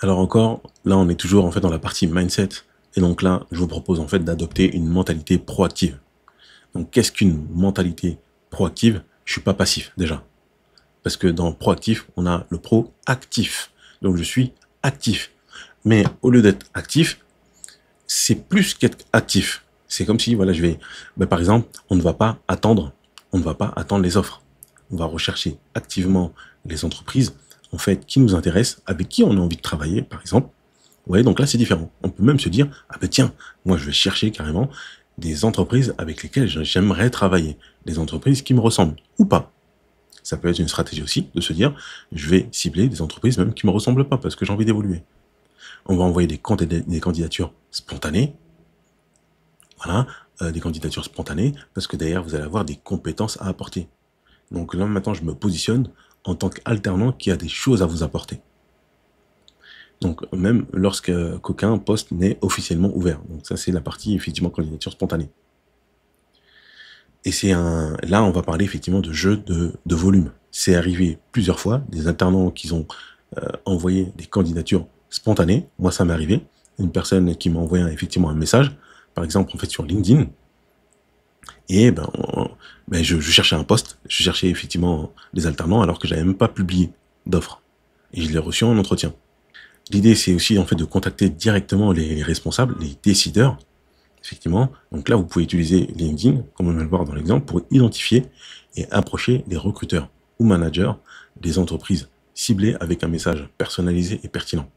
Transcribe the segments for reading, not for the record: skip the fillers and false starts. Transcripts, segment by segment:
Alors encore, là on est toujours en fait dans la partie mindset. Et donc là, je vous propose en fait d'adopter une mentalité proactive. Donc qu'est-ce qu'une mentalité proactive? Je suis pas passif déjà. Parce que dans proactif, on a le proactif. Donc je suis actif. Mais au lieu d'être actif, c'est plus qu'être actif. C'est comme si, voilà, par exemple, on ne va pas attendre les offres. On va rechercher activement les entreprises, en fait, qui nous intéressent, avec qui on a envie de travailler, par exemple. Vous voyez, donc là, c'est différent. On peut même se dire, ah ben tiens, moi, je vais chercher carrément des entreprises avec lesquelles j'aimerais travailler, des entreprises qui me ressemblent, ou pas. Ça peut être une stratégie aussi de se dire, je vais cibler des entreprises même qui ne me ressemblent pas, parce que j'ai envie d'évoluer. On va envoyer des candidatures spontanées, voilà, des candidatures spontanées, parce que derrière, vous allez avoir des compétences à apporter. Donc là, maintenant, je me positionne en tant qu'alternant qui a des choses à vous apporter. Donc même qu'aucun poste n'est officiellement ouvert. Donc ça, c'est la partie, effectivement, candidature spontanée. Et là, on va parler effectivement de jeu de volume. C'est arrivé plusieurs fois, des alternants qui ont envoyé des candidatures spontanées. Moi, ça m'est arrivé. Une personne qui m'a envoyé effectivement un message, par exemple, en fait, sur LinkedIn. Et je cherchais un poste, je cherchais effectivement des alternants alors que j'avais même pas publié d'offre. Et je l'ai reçu en entretien. L'idée, c'est aussi en fait de contacter directement les responsables, les décideurs, effectivement. Donc là, vous pouvez utiliser LinkedIn, comme on vient de le voir dans l'exemple, pour identifier et approcher les recruteurs ou managers des entreprises ciblées avec un message personnalisé et pertinent.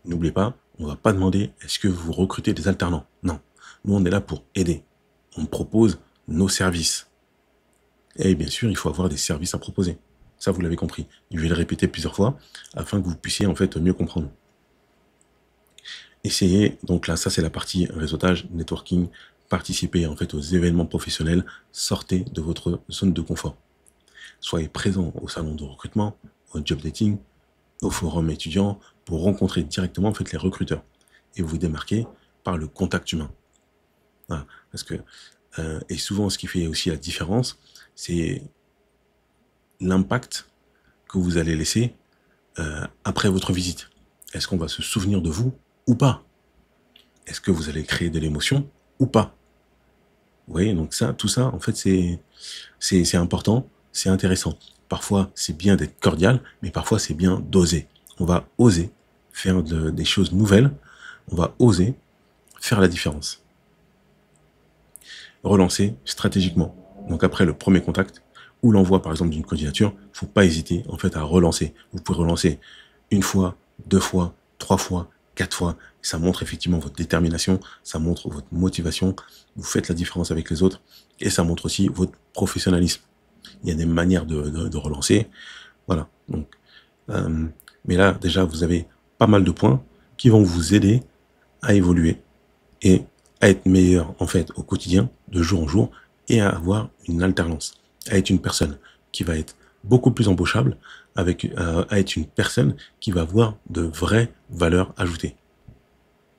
N'oubliez pas, on ne va pas demander est-ce que vous recrutez des alternants. Non, nous on est là pour aider. On propose nos services. Et bien sûr, il faut avoir des services à proposer. Ça, vous l'avez compris. Je vais le répéter plusieurs fois afin que vous puissiez en fait mieux comprendre. Essayez, donc là, ça c'est la partie réseautage, networking, participer en fait aux événements professionnels, sortez de votre zone de confort. Soyez présent au salon de recrutement, au job dating, au forum étudiant pour rencontrer directement en fait les recruteurs et vous démarquer par le contact humain. Voilà, parce que et souvent ce qui fait aussi la différence, c'est l'impact que vous allez laisser après votre visite. Est-ce qu'on va se souvenir de vous ou pas? Est-ce que vous allez créer de l'émotion ou pas? Vous voyez, donc ça, tout ça, en fait, c'est important, c'est intéressant. Parfois, c'est bien d'être cordial, mais parfois, c'est bien d'oser. On va oser faire des choses nouvelles, on va oser faire la différence. Relancer stratégiquement. Donc après le premier contact ou l'envoi, par exemple, d'une candidature, il ne faut pas hésiter, en fait, à relancer. Vous pouvez relancer une fois, deux fois, trois fois, quatre fois. Ça montre effectivement votre détermination, ça montre votre motivation, vous faites la différence avec les autres et ça montre aussi votre professionnalisme. Il y a des manières de relancer, voilà. Donc, mais là, déjà, vous avez pas mal de points qui vont vous aider à évoluer et à être meilleur, en fait, au quotidien, de jour en jour, et à avoir une alternance, à être une personne qui va être beaucoup plus embauchable, à être une personne qui va avoir de vraies valeurs ajoutées.